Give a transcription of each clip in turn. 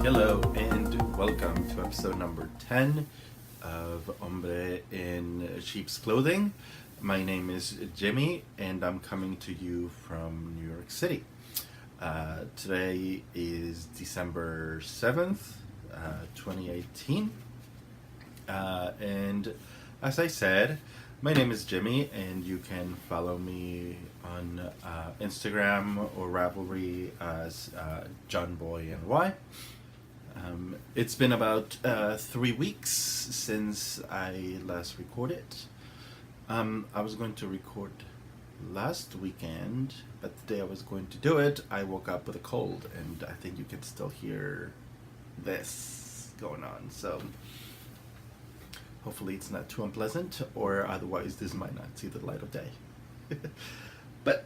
Hello and welcome to episode number 10 of Hombre in Sheep's Clothing. My name is Jimmy and I'm coming to you from New York City. Today is December 7th, 2018. And as I said, my name is Jimmy and you can follow me on Instagram or Ravelry as JonBoyNY. It's been about 3 weeks since I last recorded. I was going to record last weekend, but the day I was going to do it, I woke up with a cold, and I think you can still hear this going on. So hopefully it's not too unpleasant, or otherwise this might not see the light of day. But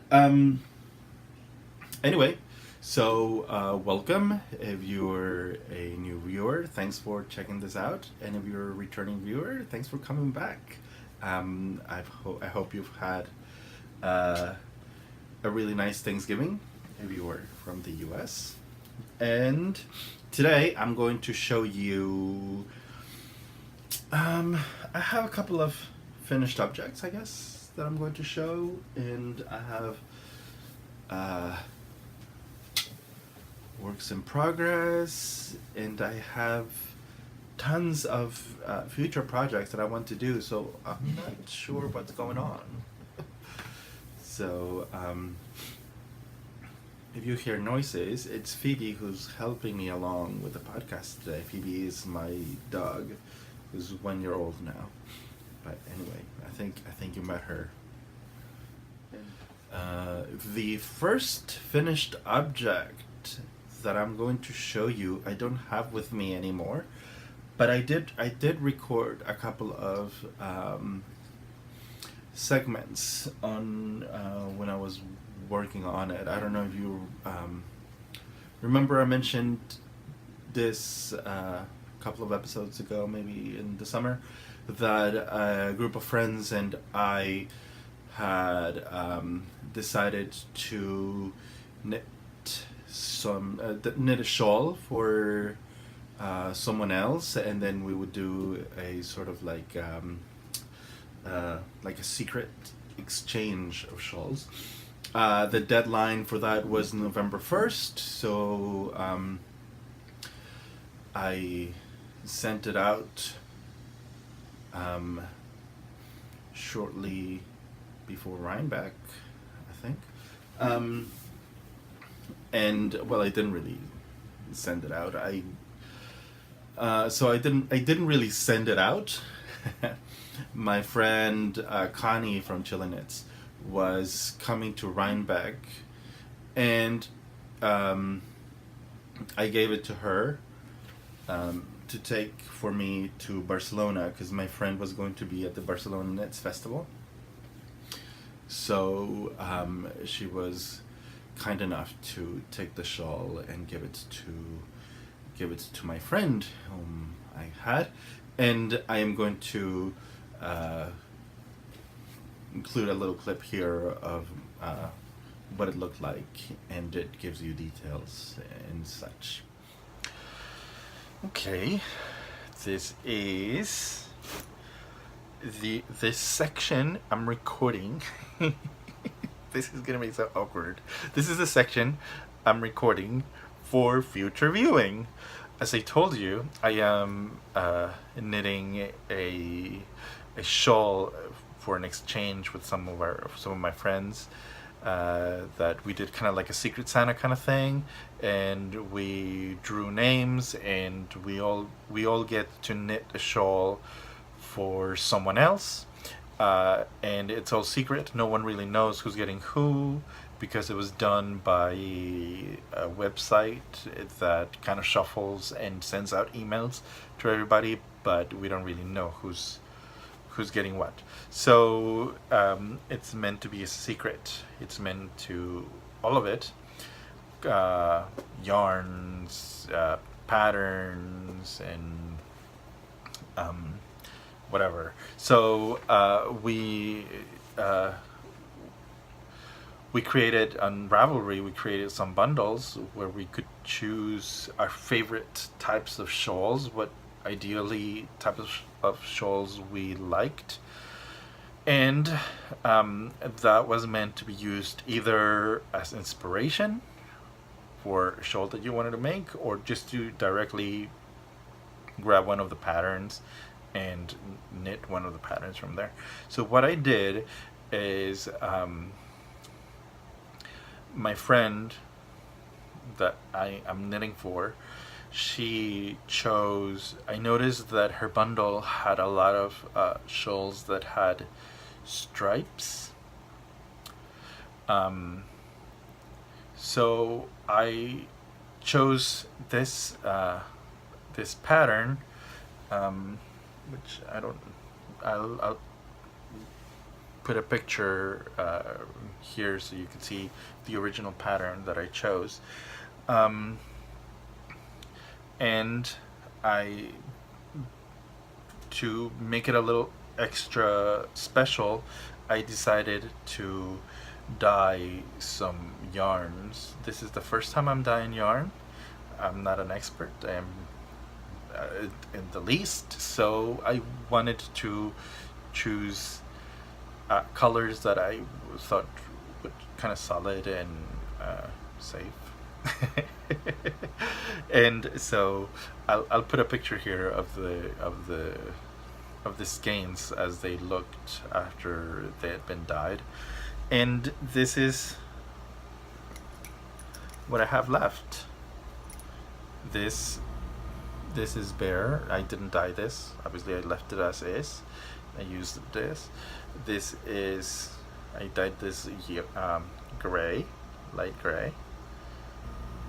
anyway. So, welcome. If you're a new viewer, thanks for checking this out. And if you're a returning viewer, thanks for coming back. I hope you've had a really nice Thanksgiving if you were from the US. And today I'm going to show you, I have a couple of finished objects, I guess, that I'm going to show. And I have works in progress, and I have tons of future projects that I want to do, so I'm not sure what's going on. So if you hear noises, it's Phoebe who's helping me along with the podcast today. Phoebe is my dog, who's 1 year old now. But anyway, I think you met her. The first finished object that I'm going to show you, I don't have with me anymore, but I did record a couple of segments on when I was working on it. I don't know if you remember I mentioned this a couple of episodes ago, maybe in the summer, that a group of friends and I had decided to knit a shawl for someone else, and then we would do a sort of like a secret exchange of shawls. The deadline for that was November 1st, so I sent it out shortly before Rhinebeck, I think. And well, I didn't really send it out. I didn't really send it out. My friend Connie from ChileKnitz was coming to Rhinebeck, and I gave it to her to take for me to Barcelona, because my friend was going to be at the Barcelona Knits Festival. So she was kind enough to take the shawl and give it to my friend whom I had, and I am going to include a little clip here of what it looked like, and it gives you details and such. Okay, this is this section I'm recording. This is gonna be so awkward. This is the section I'm recording for future viewing. As I told you, I am knitting a shawl for an exchange with some of my friends. That we did kind of like a Secret Santa kind of thing, and we drew names, and we all get to knit a shawl for someone else. And it's all secret. No one really knows who's getting who, because it was done by a website that kind of shuffles and sends out emails to everybody, but we don't really know who's getting what. So it's meant to be a secret. It's meant to, all of it, yarns, patterns, and whatever. So we we created on Ravelry, we created some bundles where we could choose our favorite types of shawls, what ideally type of shawls we liked. And that was meant to be used either as inspiration for a shawl that you wanted to make, or just to directly grab one of the patterns and knit one of the patterns from there. So what I did is my friend that I am knitting for, she chose, I noticed that her bundle had a lot of shawls that had stripes. So I chose this this pattern, which I'll put a picture here so you can see the original pattern that I chose. And to make it a little extra special, I decided to dye some yarns. This is the first time I'm dyeing yarn. I'm not an expert, I am in the least, so I wanted to choose colors that I thought would kind of solid and safe. And so I'll put a picture here of the skeins as they looked after they had been dyed. And this is what I have left. This is bare. I didn't dye this. Obviously I left it as is. I used this. This is, I dyed this gray, light gray.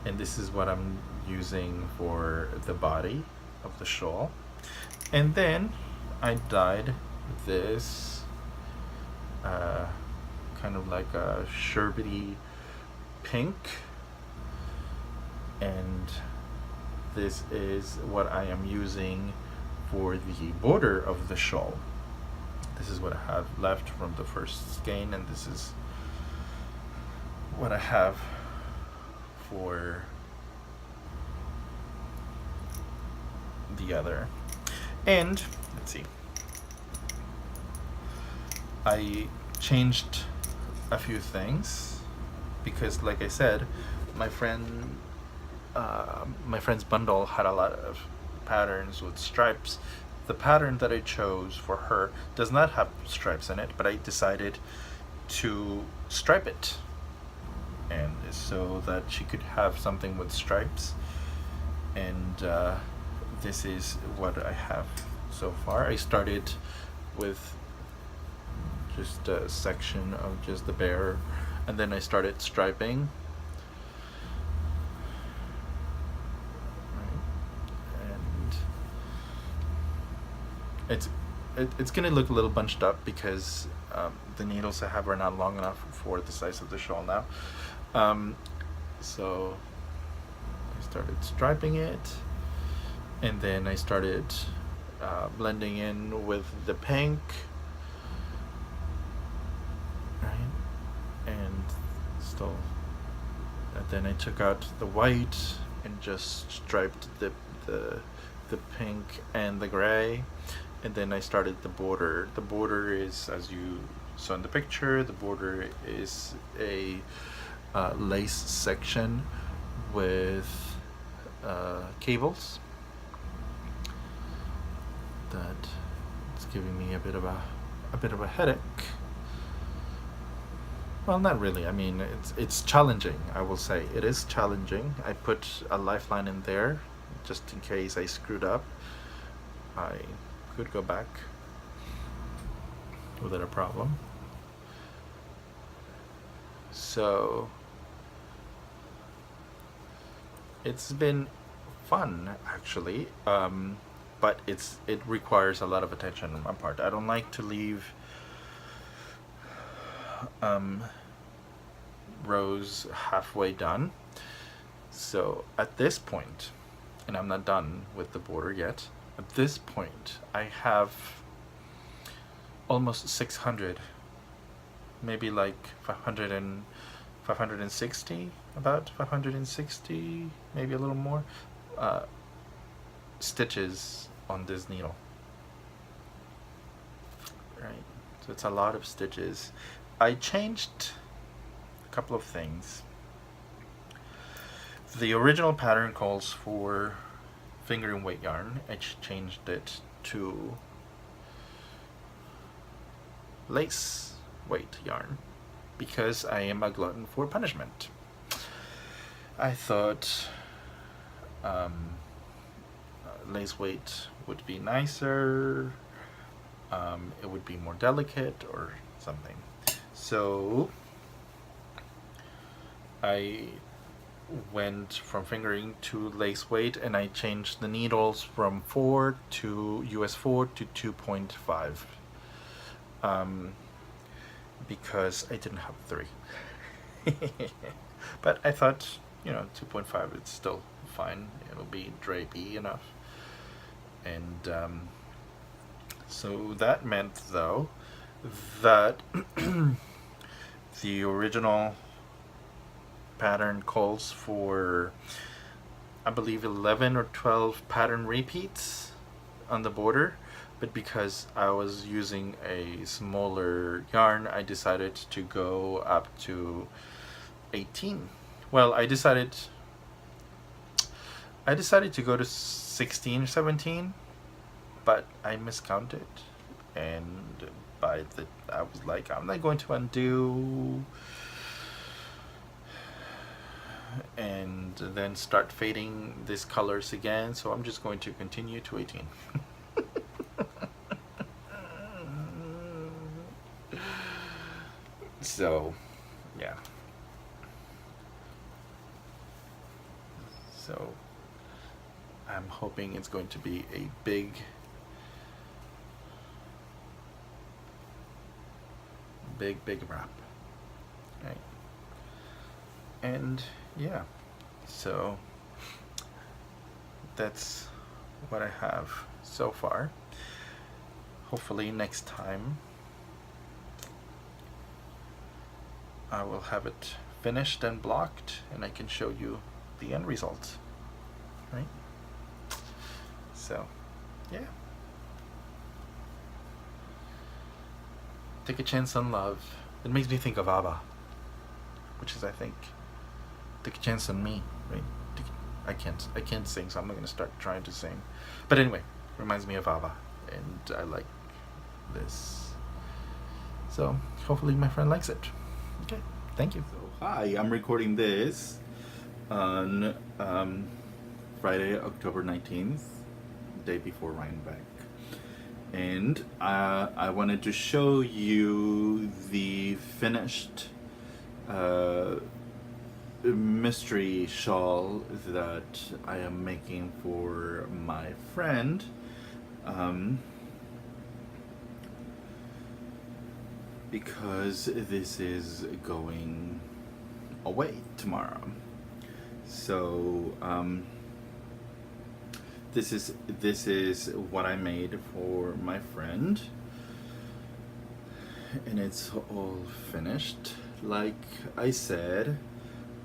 And this is what I'm using for the body of the shawl. And then I dyed this kind of like a sherbety pink, and this is what I am using for the border of the shawl. This is what I have left from the first skein, and this is what I have for the other. And let's see, I changed a few things because, like I said, my friend's bundle had a lot of patterns with stripes. The pattern that I chose for her does not have stripes in it, but I decided to stripe it, and so that she could have something with stripes. And this is what I have so far. I started with just a section of just the bare, and then I started striping. And it's gonna look a little bunched up because the needles I have are not long enough for the size of the shawl now. So I started striping it, and then I started blending in with the pink, right? And still, and then I took out the white and just striped the pink and the gray. And then I started the border. The border is, as you saw in the picture, the border is a lace section with cables. That it's giving me a bit of a headache. Well, not really. I mean, it's challenging. I will say it is challenging. I put a lifeline in there just in case I screwed up. I could go back without a problem. So it's been fun, actually, but it requires a lot of attention on my part. I don't like to leave rows halfway done. So at this point, and I'm not done with the border yet, at this point I have almost 600, maybe like 500 and 560, about 560, maybe a little more, stitches on this needle. Right, so it's a lot of stitches. I changed a couple of things. The original pattern calls for fingering weight yarn. I changed it to lace weight yarn because I am a glutton for punishment. I thought lace weight would be nicer, it would be more delicate or something. So I went from fingering to lace weight, and I changed the needles from 4 to US 4 to 2.5 because I didn't have 3. But I thought, 2.5 is still fine. It'll be drapey enough. And so that meant, though, that the original pattern calls for, I believe, 11 or 12 pattern repeats on the border, but because I was using a smaller yarn, I decided to go up to 18. Well, I decided to go to 16 or 17, but I miscounted, and I was like, I'm not going to undo and then start fading these colors again, so I'm just going to continue to 18. So yeah, so I'm hoping it's going to be a big wrap, right? And yeah, so that's what I have so far. Hopefully next time I will have it finished and blocked, and I can show you the end result, right? So yeah, take a chance on love. It makes me think of ABBA, which is, I think, take a chance on me, right? I can't sing, so I'm not gonna start trying to sing. But anyway, reminds me of ABBA, and I like this. So hopefully my friend likes it. Okay, thank you. So, hi, I'm recording this on Friday, October 19th, day before Rhinebeck. And I wanted to show you the finished mystery shawl that I am making for my friend. Because this is going away tomorrow. So this is what I made for my friend, and it's all finished. Like I said,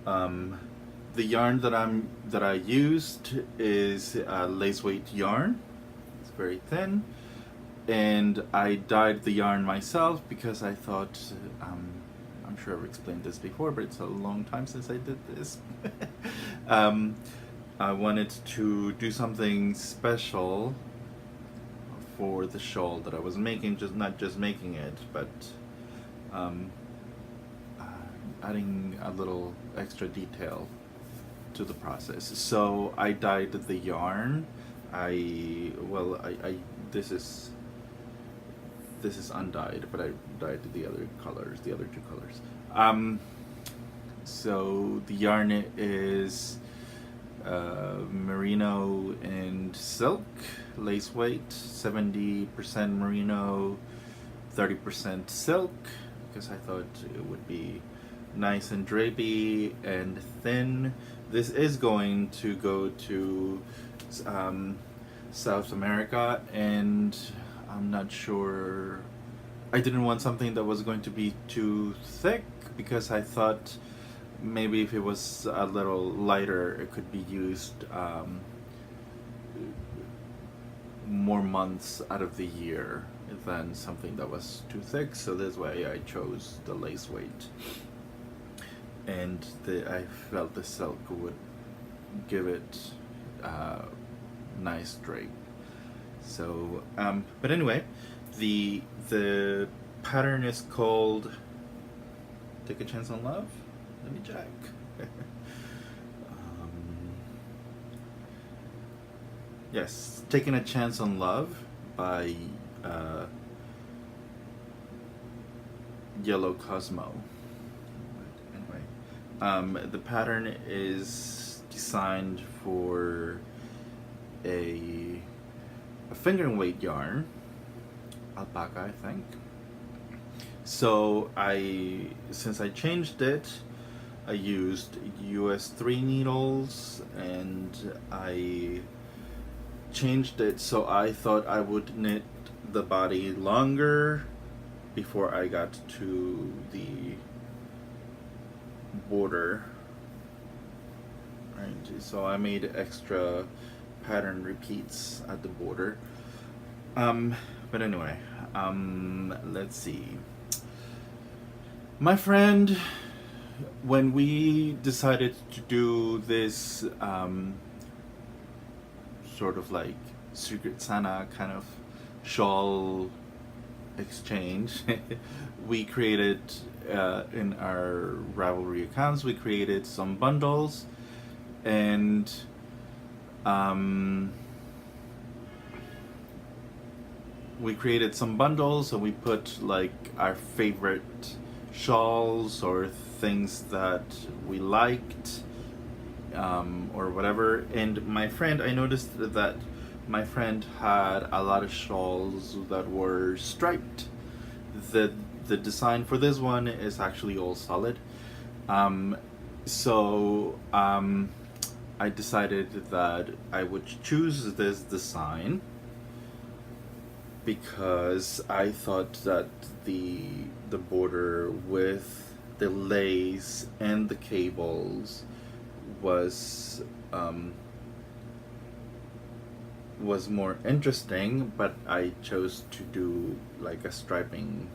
the yarn that I used is lace weight yarn. It's very thin, and I dyed the yarn myself because I thought, I'm sure I've explained this before, but it's a long time since I did this. I wanted to do something special for the shawl that I was making, not just making it, but adding a little extra detail to the process. So I dyed the yarn. This is undyed, but I dyed the other two colors. So the yarn is merino and silk, lace weight, 70% merino, 30% silk, because I thought it would be nice and drapey and thin. This is going to go to South America, and I'm not sure. I didn't want something that was going to be too thick because I thought maybe if it was a little lighter, it could be used more months out of the year than something that was too thick. So this way I chose the lace weight, and I felt the silk would give it nice drape. So but anyway, the pattern is called Take a Chance on Love. Let me check. Yes, Taking a Chance on Love by Yellowcosmo. Anyway, the pattern is designed for a finger weight yarn, alpaca, I think. So since I changed it, I used US 3 needles, and I changed it so I thought I would knit the body longer before I got to the border. Right, so I made extra pattern repeats at the border. But anyway, let's see. My friend, when we decided to do this sort of like Secret Santa kind of shawl exchange, we created in our Ravelry accounts, we created some bundles, and we created some bundles, and we put like our favorite shawls or things that we liked, or whatever. And my friend, I noticed that my friend had a lot of shawls that were striped. The design for this one is actually all solid. So I decided that I would choose this design because I thought that the border with the lace and the cables was more interesting, but I chose to do like a striping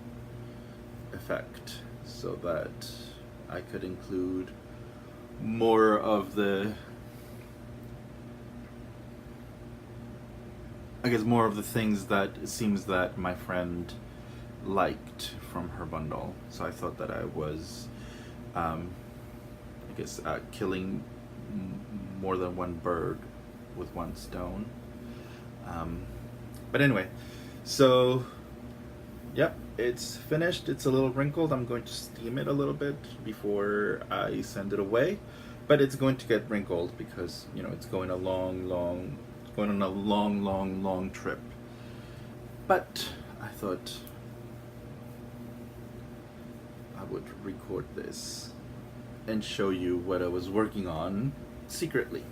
effect so that I could include more of the, I guess, more of the things that it seems that my friend liked from her bundle. So I thought that I was, I guess, killing more than one bird with one stone. But anyway, so yep, it's finished. It's a little wrinkled. I'm going to steam it a little bit before I send it away, but it's going to get wrinkled because, you know, it's going on a long trip. But I thought I would record this and show you what I was working on secretly.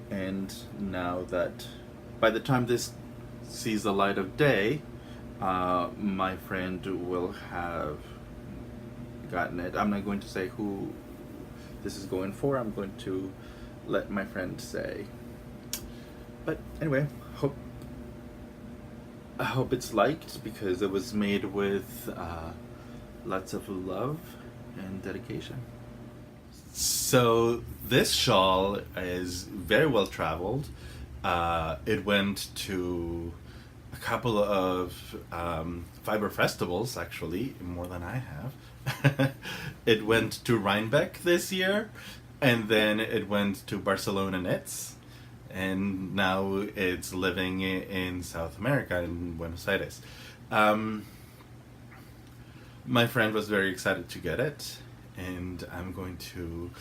And now that by the time this sees the light of day, my friend will have gotten it. I'm not going to say who this is going for. I'm going to let my friend say. But anyway, I hope it's liked because it was made with lots of love and dedication. So this shawl is very well traveled. It went to a couple of fiber festivals, actually, more than I have. It went to Rhinebeck this year, and then it went to Barcelona Knits, and now it's living in South America, in Buenos Aires. My friend was very excited to get it, and I'm going to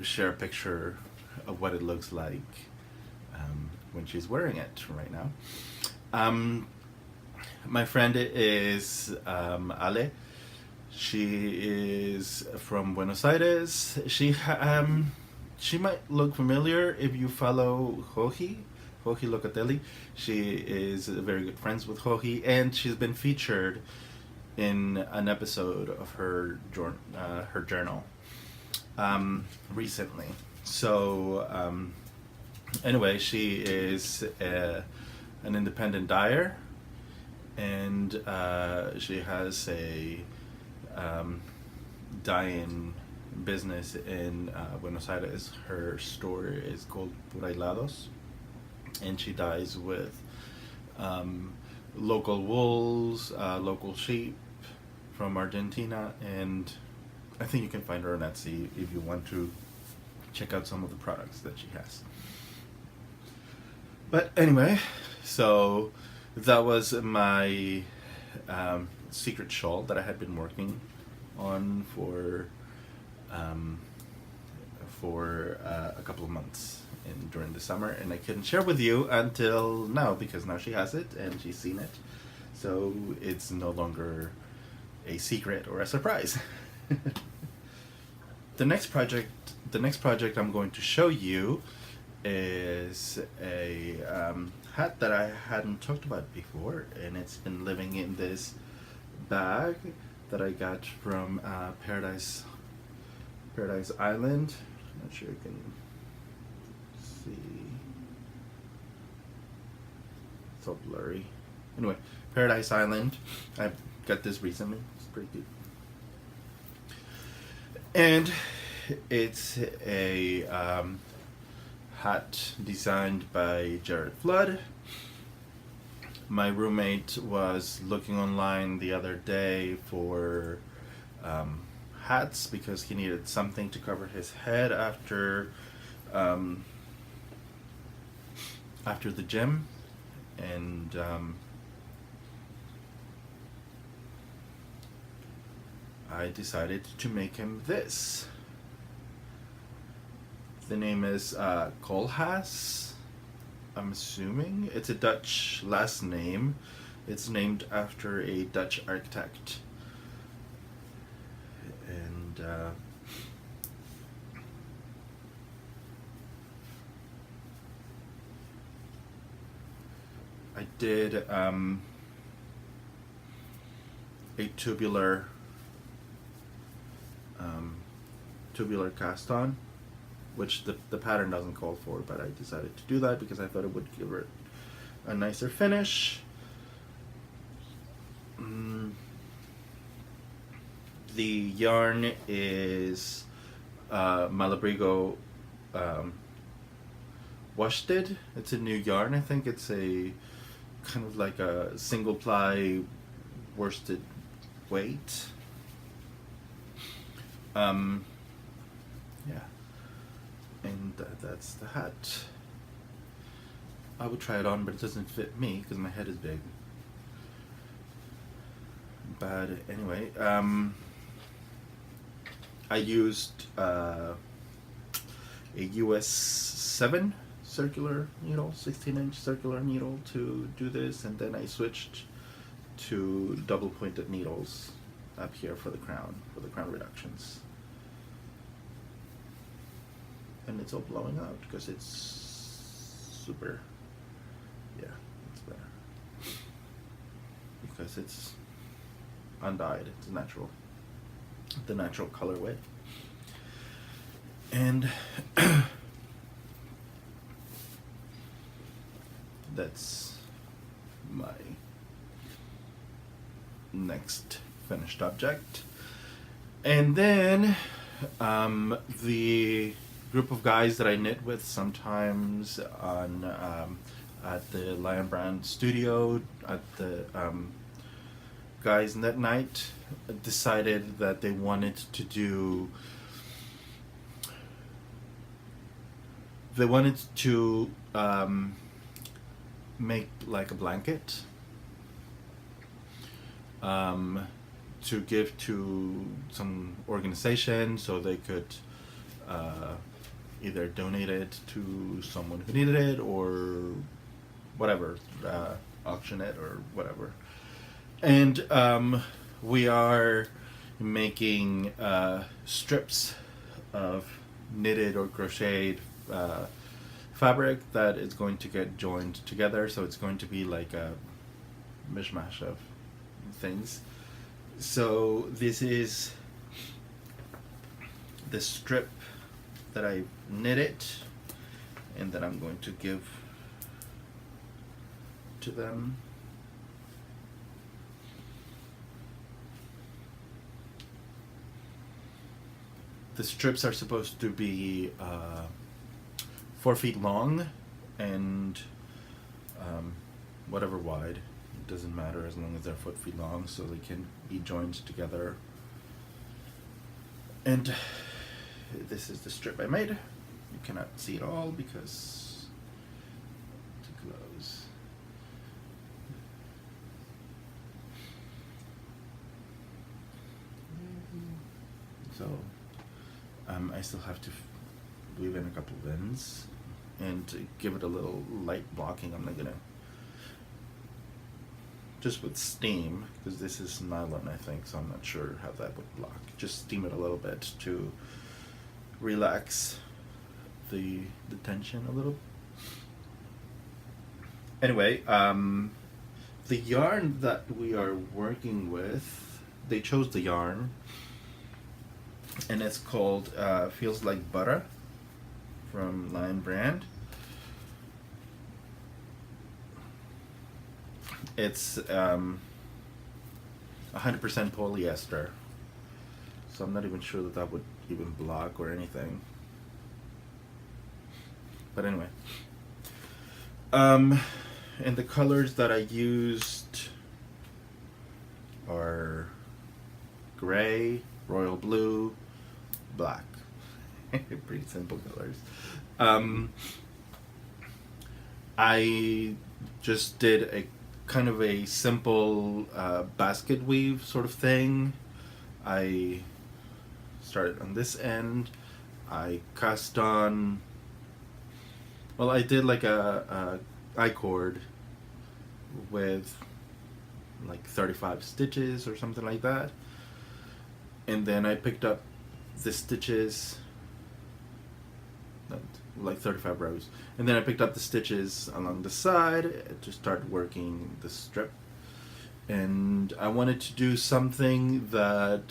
share a picture of what it looks like when she's wearing it right now. My friend is Ale. She is from Buenos Aires. She might look familiar if you follow Joji Locatelli. She is very good friends with Joji, and she's been featured in an episode of her journal recently. So anyway, she is an independent dyer, and she has a dye-in business in Buenos Aires. Her store is called Purailados, and she dyes with local wools, local sheep from Argentina, and I think you can find her on Etsy if you want to check out some of the products that she has. But anyway, so that was my secret shawl that I had been working on for a couple of months during the summer, and I couldn't share with you until now, because now she has it and she's seen it, so it's no longer a secret or a surprise. The next project I'm going to show you is a hat that I hadn't talked about before, and it's been living in this bag that I got from Paradise Island. Not sure you can see. It's all blurry. Anyway, Paradise Island. I got this recently. It's pretty good. And it's a hat designed by Jared Flood. My roommate was looking online the other day for hats because he needed something to cover his head after the gym, and I decided to make him this. The name is Koolhaas. I'm assuming it's a Dutch last name. It's named after a Dutch architect. And I did a tubular cast on, which the pattern doesn't call for, but I decided to do that because I thought it would give it a nicer finish. The yarn is Malabrigo Washted. It's a new yarn. I think it's a kind of like a single ply worsted weight. Yeah, and that's the hat. I would try it on, but it doesn't fit me because my head is big. But anyway, I used a US 7 circular needle, 16-inch circular needle to do this, and then I switched to double pointed needles up here for the crown reductions. And it's all blowing out because it's super, yeah, it's better. Because it's undyed, it's natural, the natural colorway. And that's my next finished object. And then the group of guys that I knit with sometimes on at the Lion Brand studio at the Guys Knit Night decided that they wanted to make like a blanket to give to some organization so they could either donate it to someone who needed it or whatever, auction it or whatever. And we are making strips of knitted or crocheted fabric that is going to get joined together, so it's going to be like a mishmash of things. So this is the strip that I knitted and that I'm going to give to them. The strips are supposed to be 4 feet long and whatever wide. It doesn't matter as long as they're 4 feet long, so they can be joined together. And this is the strip I made. You cannot see it all because too close. So I still have to weave in a couple of ends and to give it a little light blocking. I'm not gonna, just with steam, because this is nylon I think, so I'm not sure how that would block. Just steam it a little bit to relax the tension a little. Anyway, the yarn that we are working with, they chose the yarn, and it's called Feels Like Butta from Lion brand. It's 100% polyester, so I'm not even sure that that would even block or anything. But anyway, and the colors that I used are gray, royal blue, black. Pretty simple colors. I just did a kind of a simple basket weave sort of thing. I started on this end. I cast on, well, I did like a I-cord with like 35 stitches or something like that, and then I picked up the stitches, like 35 rows, and then I picked up the stitches along the side to start working the strip. And I wanted to do something that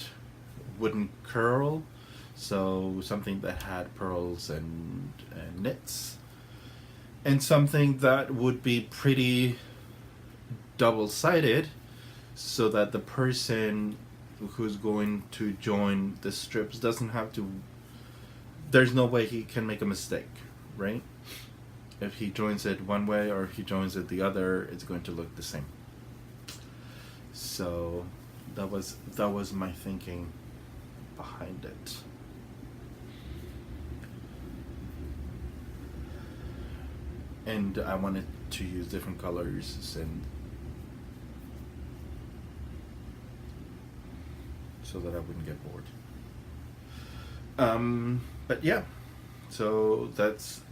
wouldn't curl, so something that had pearls and knits, and something that would be pretty double-sided, so that the person who's going to join the strips doesn't have to, there's no way he can make a mistake, right? If he joins it one way or if he joins it the other, it's going to look the same. So that was my thinking behind it. And I wanted to use different colors, and so that I wouldn't get bored. But yeah, so that's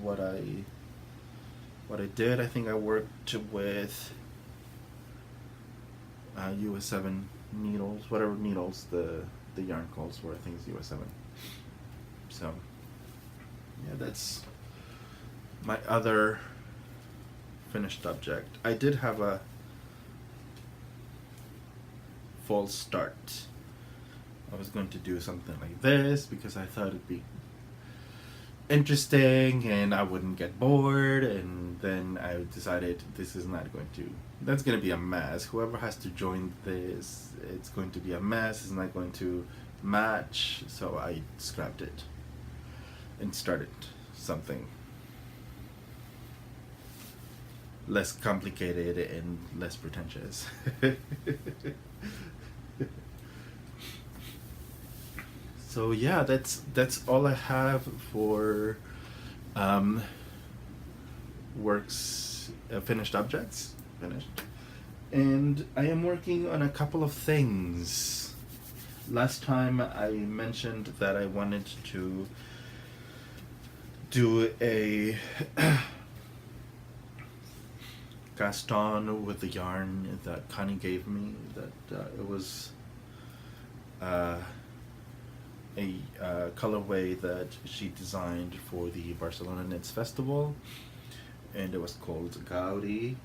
what I did. I think I worked with US 7 needles, whatever needles the yarn calls for. I think it's US 7. So yeah, that's my other finished object. I did have a false start. I was going to do something like this because I thought it'd be interesting and I wouldn't get bored, and then I decided this is not going to, that's going to be a mess. Whoever has to join this, it's going to be a mess. It's not going to match, so I scrapped it and started something less complicated and less pretentious. So yeah, that's all I have for works, finished objects, finished. And I am working on a couple of things. Last time I mentioned that I wanted to do a cast on with the yarn that Connie gave me, that it was a colorway that she designed for the Barcelona Knits Festival, and it was called Gaudi.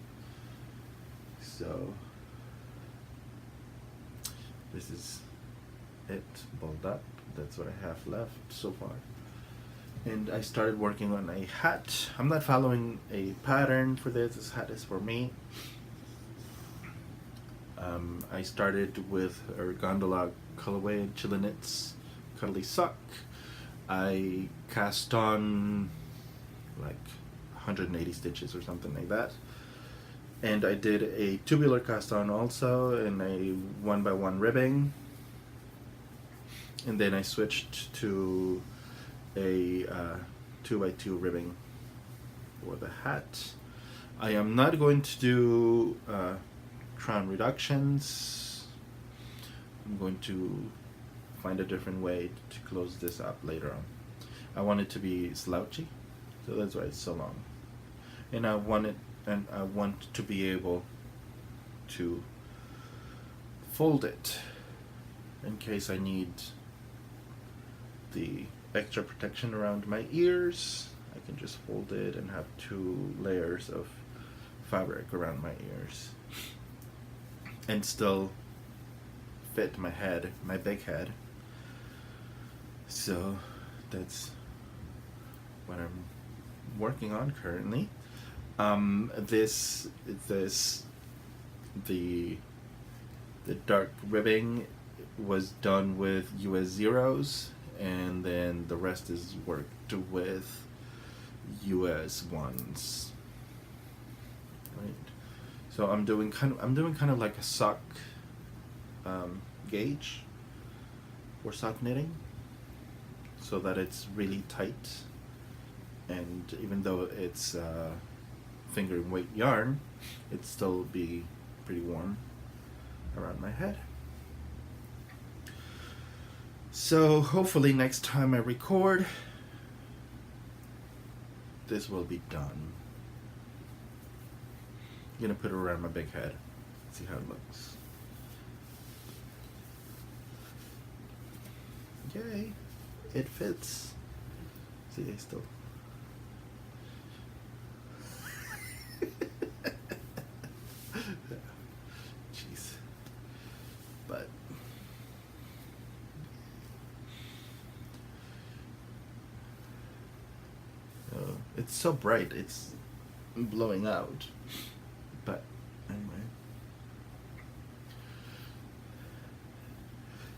So this is it, balled up. That's what I have left so far. And I started working on a hat. I'm not following a pattern for this. This hat is for me. I started with a Gondola colorway, ChileKnitz Cuddly sock. I cast on like 180 stitches or something like that. And I did a tubular cast on also in a 1x1 ribbing. And then I switched to a 2x2 ribbing for the hat. I am not going to do crown reductions. I'm going to find a different way to close this up later on. I want it to be slouchy, so that's why it's so long. And I want to be able to fold it in case I need the extra protection around my ears. I can just fold it and have 2 layers of fabric around my ears and still fit my head, my big head. So that's what I'm working on currently. The dark ribbing was done with US zeros, and then the rest is worked with US ones. Right. So I'm doing kind of like a sock gauge for sock knitting, so that it's really tight, and even though it's finger and weight yarn, it'd still be pretty warm around my head. So hopefully next time I record, this will be done. I'm gonna put it around my big head, see how it looks. Yay, it fits. See, I still. Jeez. But it's so bright, it's blowing out. But anyway.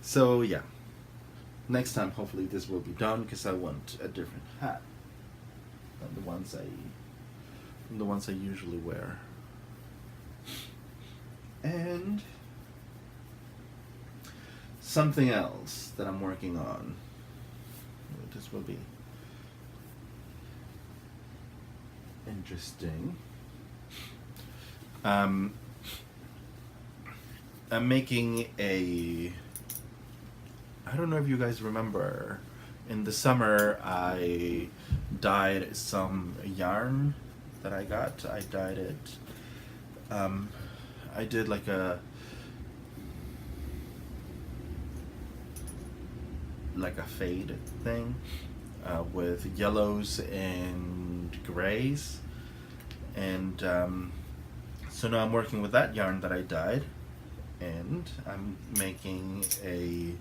So yeah. Next time hopefully this will be done, because I want a different hat than the ones I usually wear. And something else that I'm working on. This will be interesting. I'm making a, I don't know if you guys remember, in the summer I dyed some yarn that I got. I dyed it. I did like a fade thing with yellows and grays, and so now I'm working with that yarn that I dyed, and I'm making a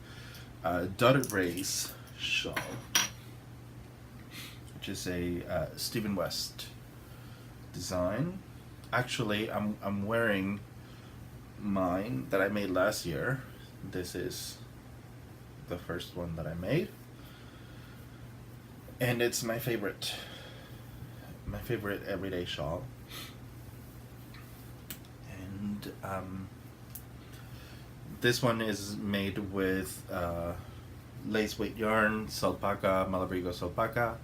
dotted race shawl, which is a Stephen West design. Actually, I'm wearing mine that I made last year. This is the first one that I made, and it's my favorite everyday shawl. And this one is made with lace weight yarn, Sulpaca, Malabrigo Sulpaca,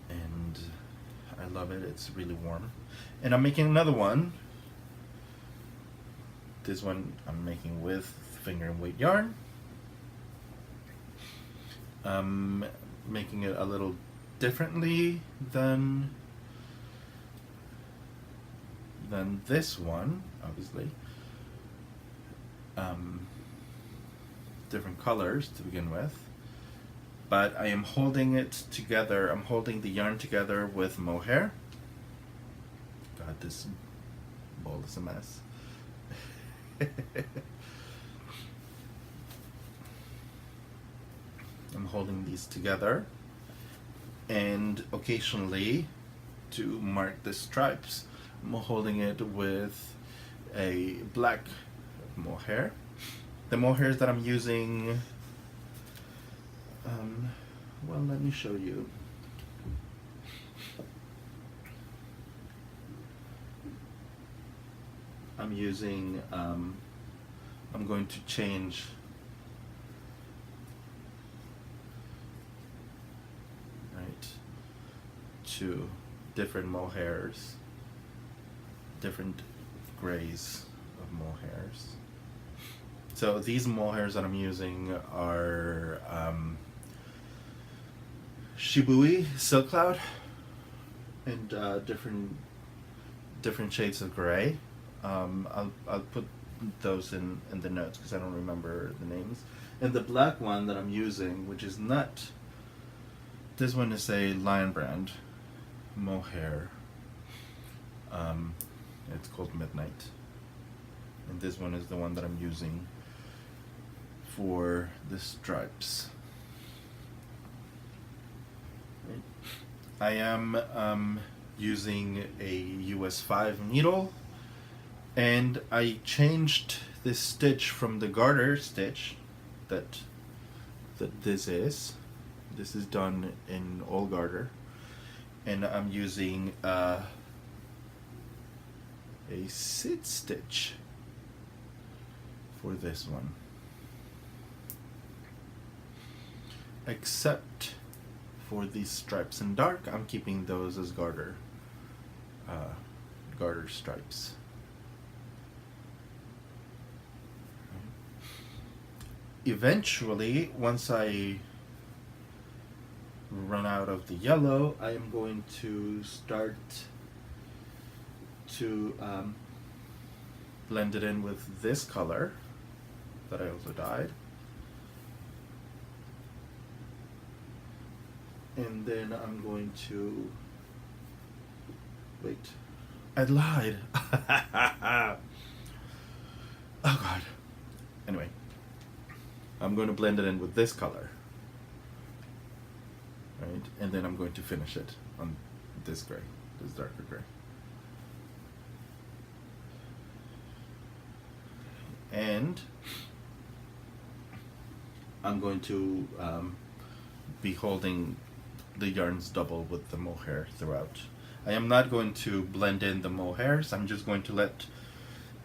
and I love it. It's really warm. And I'm making another one. This one I'm making with finger and weight yarn. Making it a little differently than this one, obviously. Different colors to begin with, but I am holding it together. I'm holding the yarn together with mohair. God, this bowl is a mess. I'm holding these together, and occasionally, to mark the stripes, I'm holding it with a black mohair. The mohairs that I'm using, well, let me show you. I'm using, I'm going to change to different mohairs, different grays of mohairs. So these mohairs that I'm using are Shibui Silk Cloud, and different shades of gray. I'll put those in the notes because I don't remember the names. And the black one that I'm using, which is not, this one is a Lion Brand mohair. It's called Midnight, and this one is the one that I'm using for the stripes. I am using a US 5 needle, and I changed this stitch from the garter stitch that this is. This is done in all garter, and I'm using a sit stitch for this one, except for these stripes in dark. I'm keeping those as garter stripes. Eventually, once I run out of the yellow, I am going to start to blend it in with this color that I also dyed. And then I'm going to, wait, I lied. Oh God. Anyway, I'm going to blend it in with this color. Right, and then I'm going to finish it on this gray, this darker gray. And I'm going to be holding the yarns double with the mohair throughout. I am not going to blend in the mohairs. I'm just going to let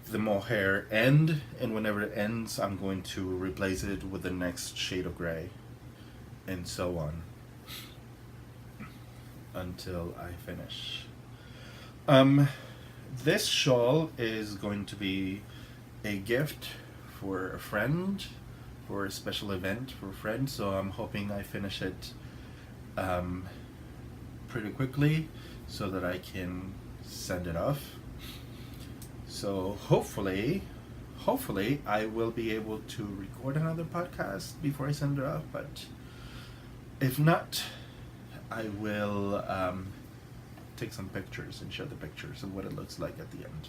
the mohair end, and whenever it ends, I'm going to replace it with the next shade of gray, and so on, until I finish. This shawl is going to be a gift for a friend, for a special event for a friend, so I'm hoping I finish it pretty quickly so that I can send it off. So hopefully I will be able to record another podcast before I send it off, but if not, I will take some pictures and show the pictures of what it looks like at the end.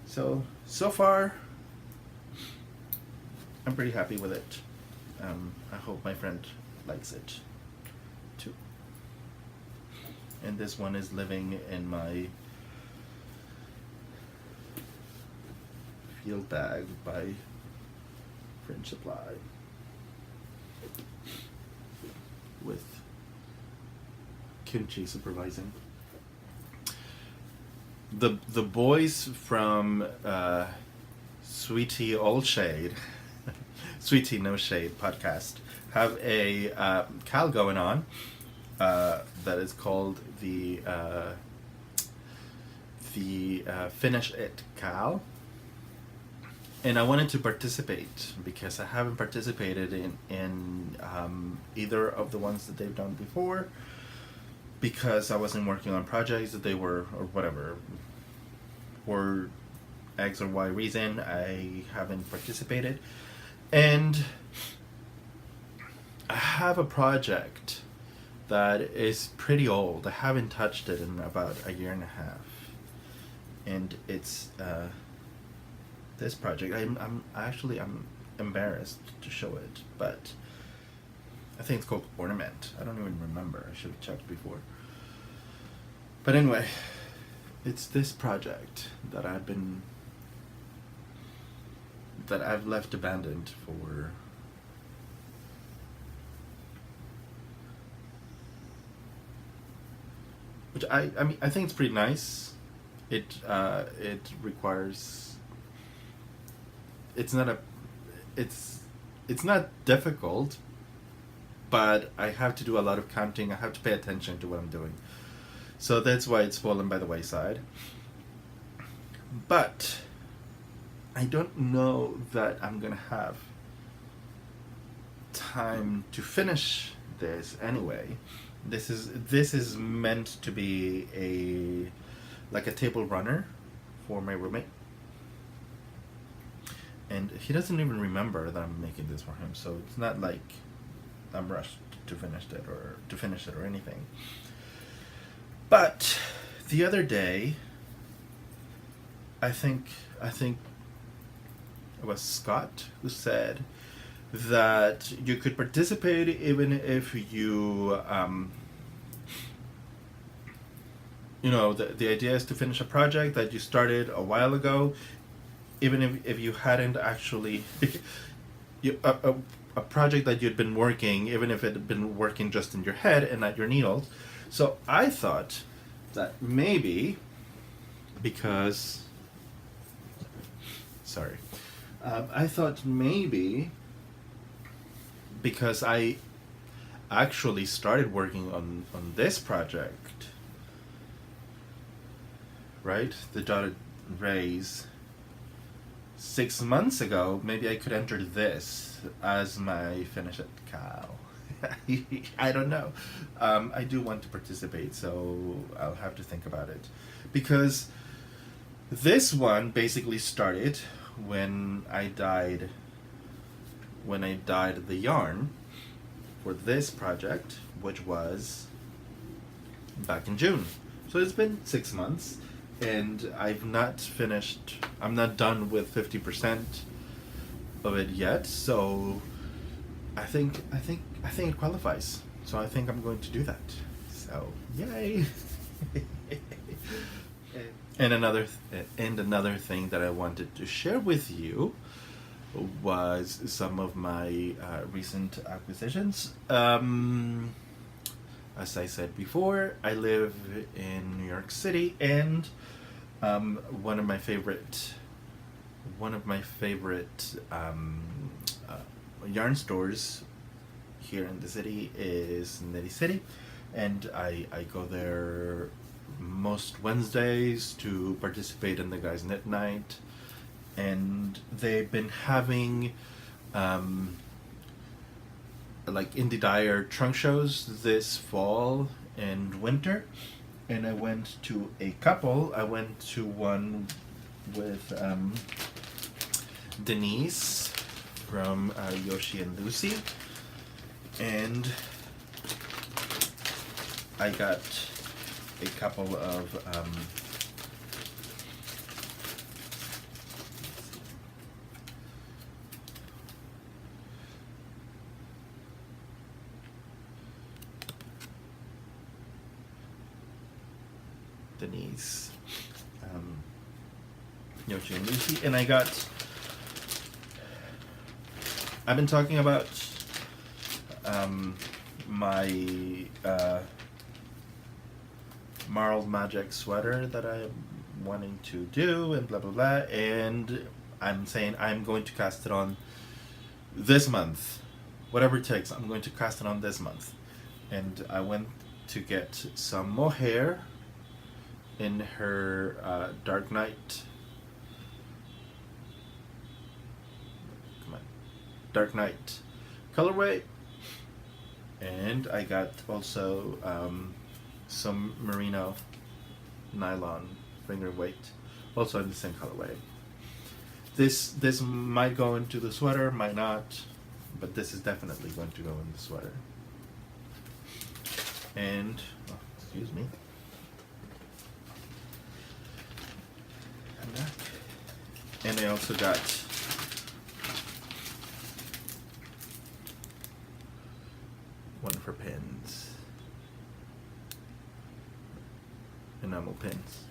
So far, I'm pretty happy with it. I hope my friend likes it too. And this one is living in my field bag by Fringe Supply with Kimchi supervising. The boys from Sweet Tea All Shade, Sweet Tea No Shade podcast have a cal going on that is called the Finish It cal. And I wanted to participate because I haven't participated in either of the ones that they've done before, because I wasn't working on projects that they were, or whatever, for X or Y reason, I haven't participated. And I have a project that is pretty old. I haven't touched it in about a year and a half. And it's this project. I'm embarrassed to show it, but I think it's called Ornament. I don't even remember. I should have checked before. But anyway, it's this project that I've left abandoned for which I mean I think it's pretty nice. It requires it's not difficult, but I have to do a lot of counting. I have to pay attention to what I'm doing. So that's why it's fallen by the wayside. But I don't know that I'm gonna have time to finish this anyway. This is meant to be like a table runner for my roommate. And he doesn't even remember that I'm making this for him, so it's not like I'm rushed to finish it or anything. But the other day, I think it was Scott who said that you could participate even if you the idea is to finish a project that you started a while ago, even if you hadn't actually a project that you'd been working, even if it had been working just in your head and not your needles. So I thought that maybe because I thought maybe because I actually started working on this project, right? The dotted rays 6 months ago, maybe I could enter this as my finish it cow. I don't know. I do want to participate, so I'll have to think about it. Because this one basically started when I dyed the yarn for this project, which was back in June. So it's been 6 months, and I'm not done with 50% of it yet. So I think it qualifies. So I think I'm going to do that. So yay! And another thing that I wanted to share with you was some of my recent acquisitions. As I said before, I live in New York City, and one of my favorite yarn stores here in the city is Knitty City, and I go there most Wednesdays to participate in the guys' knit night. And they've been having like indie dyer trunk shows this fall and winter, and I went to a couple. I went to one with Denise from Yoshi and Lucy, and I got a couple of Denise, Yoshi and Lucy, and I've been talking about my Marled Magic sweater that I'm wanting to do, and blah blah blah, and I'm saying I'm going to cast it on this month, whatever it takes. I'm going to cast it on this month. And I went to get some mohair in her Dark Knight colorway, and I got also some merino nylon finger weight, also in the same colorway. This might go into the sweater, might not, but this is definitely going to go in the sweater. And excuse me. And I also got of her pins. Enamel pins.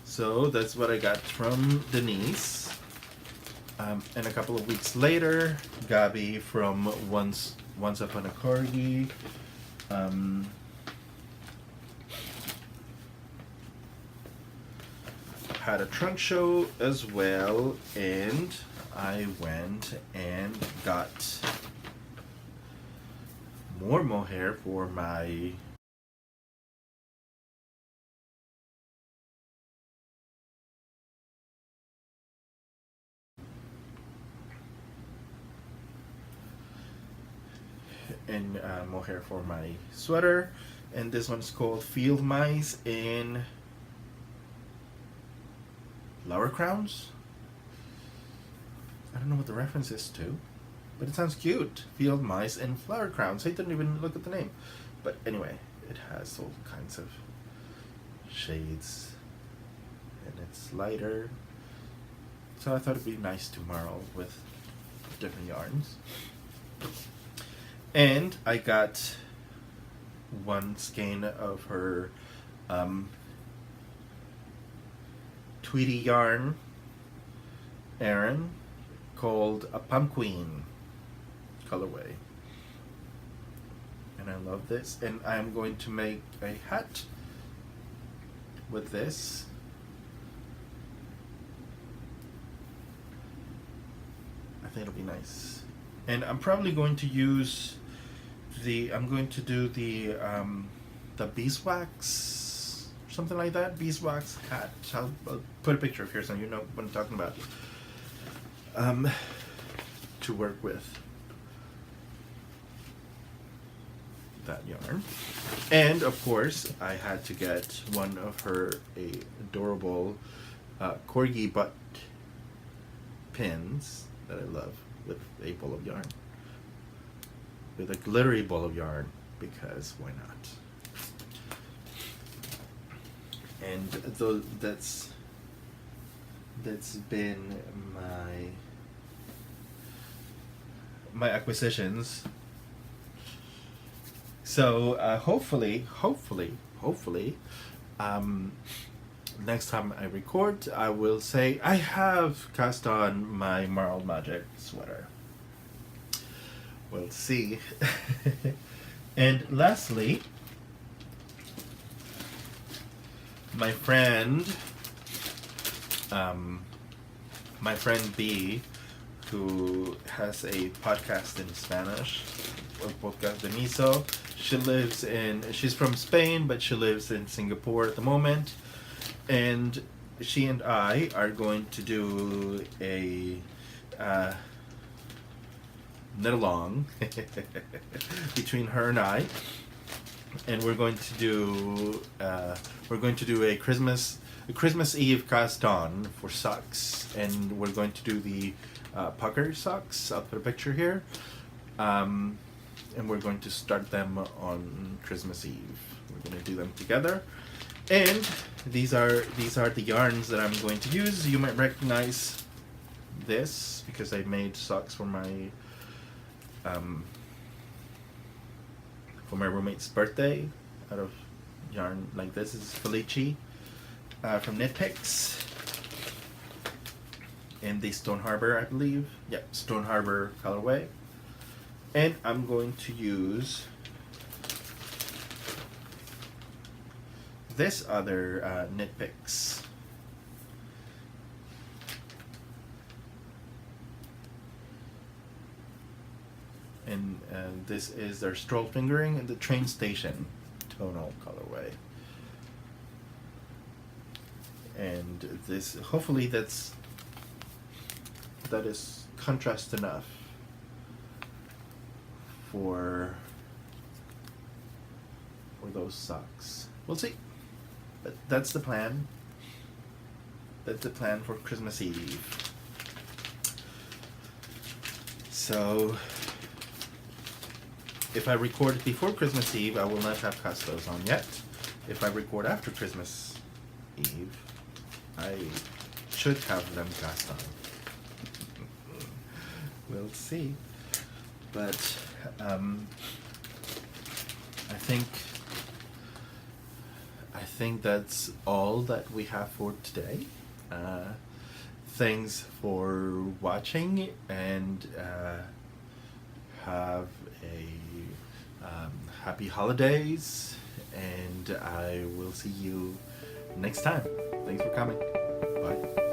So that's what I got from Denise. And a couple of weeks later, Gabi from Once Upon a Corgi. Had a trunk show as well, and I went and got more mohair for my mohair for my sweater, and this one's called Field Mice in Flower Crowns. I don't know what the reference is to, but it sounds cute. Field Mice in Flower Crowns. I didn't even look at the name, but anyway, it has all kinds of shades, and it's lighter, so I thought it'd be nice to marl with different yarns. And I got one skein of her Tweety yarn Aran called a Pumpqueen colorway. And I love this. And I'm going to make a hat with this. I think it'll be nice. And I'm probably going to use I'm going to do the beeswax, something like that, beeswax hat. I'll put a picture of here so you know what I'm talking about. To work with that yarn. And of course, I had to get one of her adorable corgi butt pins that I love with a ball of yarn. With a glittery ball of yarn, because why not? And that's been my acquisitions. So hopefully, next time I record, I will say I have cast on my Marl Magic sweater. We'll see. And lastly, my friend B, who has a podcast in Spanish, a podcast de miso. She's from Spain, but she lives in Singapore at the moment. And she and I are going to do a knit along between her and I, and we're going to do a Christmas Eve cast on for socks, and we're going to do the pucker socks. I'll put a picture here, and we're going to start them on Christmas Eve. We're going to do them together, and these are the yarns that I'm going to use. You might recognize this because I made socks for my roommate's birthday out of yarn like this. This is Felici from Knit Picks in the Stone Harbor, I believe. Yeah, Stone Harbor colorway. And I'm going to use this other Knit Picks. And this is their Stroll Fingering in the Train Station tonal colorway. And this, hopefully that is contrast enough for those socks. We'll see. But that's the plan. That's the plan for Christmas Eve. So if I record it before Christmas Eve, I will not have cast those on yet. If I record after Christmas Eve, I should have them cast on. We'll see. But I think that's all that we have for today. Thanks for watching, and have a happy holidays, and I will see you next time. Thanks for coming. Bye.